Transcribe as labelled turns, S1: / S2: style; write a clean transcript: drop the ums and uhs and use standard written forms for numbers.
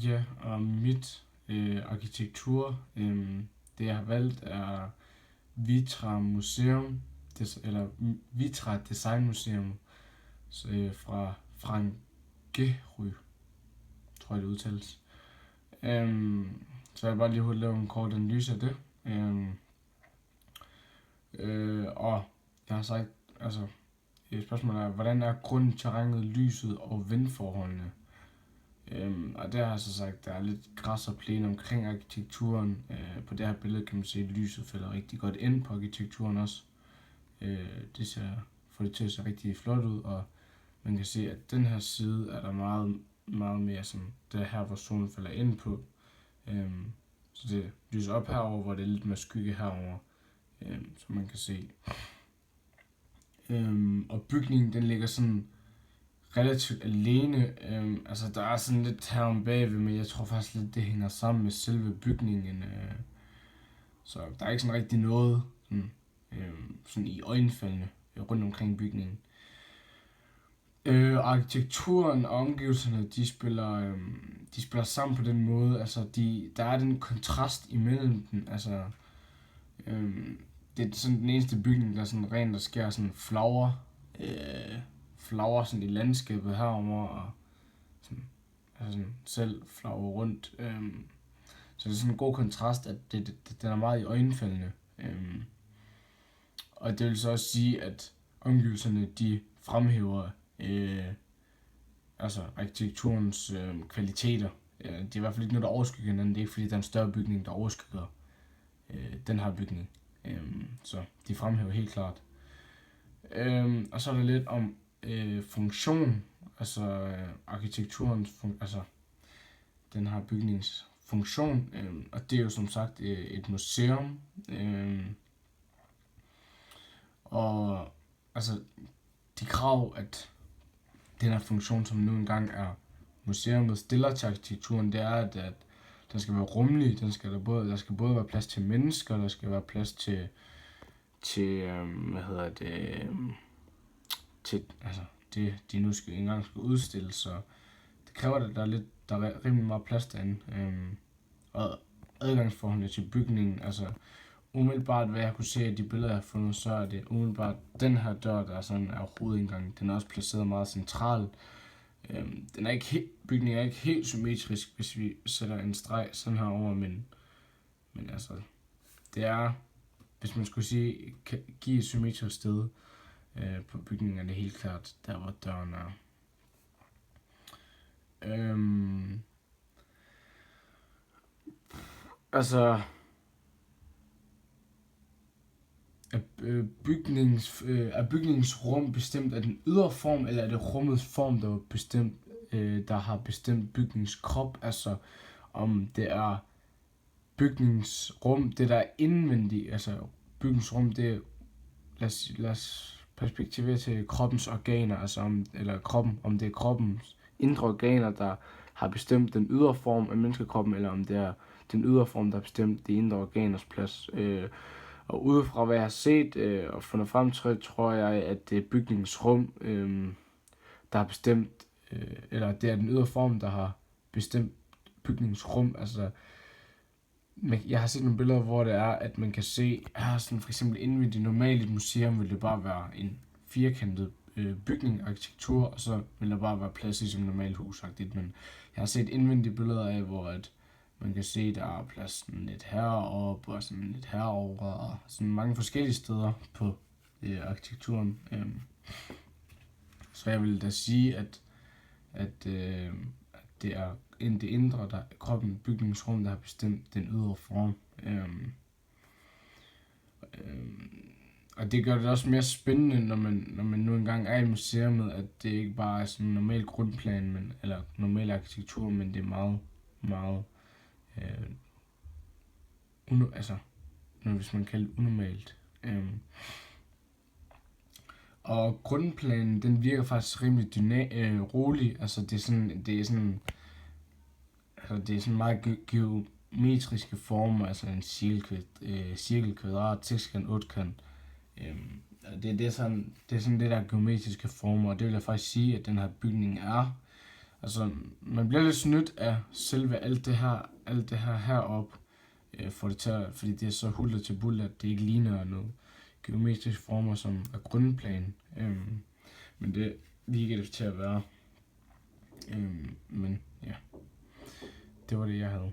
S1: Ja, og mit arkitektur, det jeg har valgt er Vitra Museum, eller Vitra Design Museum fra Frankerø, tror jeg det udtales. Så jeg vil bare lige hurtigt lave en kort analyse af det. Og jeg har sagt, altså spørgsmålet er, hvordan er grunden, terrænet, lyset og vindforholdene? Og der har jeg så sagt, der er lidt græs og plæne omkring arkitekturen. På det her billede kan man se, at lyset falder rigtig godt ind på arkitekturen også. Det får det til at se rigtig flot ud, og man kan se, at den her side er der meget, meget mere sådan, det er her, hvor solen falder ind på. Så det lyser op herover, hvor det er lidt mere skygge herover, som man kan se. Og bygningen, den ligger sådan relativt alene. Altså, der er sådan lidt her om bagved, men jeg tror faktisk lidt, det hænger sammen med selve bygningen. Så der er ikke sådan rigtig noget sådan i øjenfaldene rundt omkring bygningen. Arkitekturen og omgivelserne, de spiller sammen på den måde. Altså, der er den kontrast imellem den. Altså, det er sådan den eneste bygning, der er sådan rent, der sker sådan flagrer sådan i landskabet herover og sådan, altså sådan selv flagrer rundt. Så det er sådan en god kontrast, at den er meget i øjenfaldene. Og det vil så også sige, at omgivelserne, de fremhæver altså arkitekturens kvaliteter. Det er i hvert fald ikke noget, der overskygger hinanden. Det er ikke fordi, der er en større bygning, der overskygger den her bygning. Så de fremhæver helt klart. Og så er der lidt om funktion, altså arkitekturens altså den her bygnings funktion, og det er jo som sagt et museum. Og altså de krav, at den her funktion, som nu engang er museet stiller til arkitekturen, det er, at den skal være rummelig. Der skal både være plads til mennesker, der skal være plads til altså det, de nu engang skal udstille, så det kræver, at der er rimelig meget plads derinde. Og adgangsforholdene til bygningen, altså umiddelbart, hvad jeg kunne se af de billeder, jeg har fundet, så er det umiddelbart den her dør, der sådan er hovedindgangen. Den er også placeret meget centralt. Bygningen er ikke helt symmetrisk, hvis vi sætter en streg sådan her over, men altså, det er, hvis man skulle give et symmetrisk sted på bygningen, er det helt klart der, hvor døren er. Altså, er bygningens rum bestemt af den ydre form, eller er det rummets form, der har bestemt bygningskrop? Altså, om det er bygningsrum, det der er indvendigt, altså bygningsrum, det er, lad os perspektivere til kroppens organer, altså om det er kroppens indre organer, der har bestemt den ydre form af menneskekroppen, eller om det er den ydre form, der har bestemt de indre organers plads. Og udefra hvad jeg har set og fundet frem til, tror jeg, at det er bygningens rum, der har bestemt, eller det er den ydre form, der har bestemt bygningens rum. Altså, jeg har set nogle billeder, hvor det er, at man kan se, sådan for eksempel indvendigt normalt i et museum, vil det bare være en firkantet bygning, arkitektur, og så vil der bare være plads i som normalt husagtigt. Men jeg har set indvendige billeder af, hvor at man kan se, der er plads sådan lidt heroppe og sådan lidt herover og sådan mange forskellige steder på arkitekturen. Så jeg vil da sige, at det er det indre, der kroppen, bygningsrum, der har bestemt den ydre form. Og det gør det også mere spændende, når man nu engang er i museet, at det ikke bare er sådan en normal grundplan, eller normal arkitektur, men det er meget, meget hvis man kalder det unormalt. Og grundplanen, den virker faktisk rimelig rolig. Altså det er sådan meget geometriske former, altså en cirkel, kvadrat, sekskant, otkant. Det er sådan det der geometriske former, og det vil jeg faktisk sige, at den her bygning er. Altså, man bliver lidt snydt af selve alt det her heroppe, fordi det er så hullet til buller, at det ikke ligner noget geometriske former, som er grundplanen. Men det virker det til at være. Men ja, det var det, jeg havde.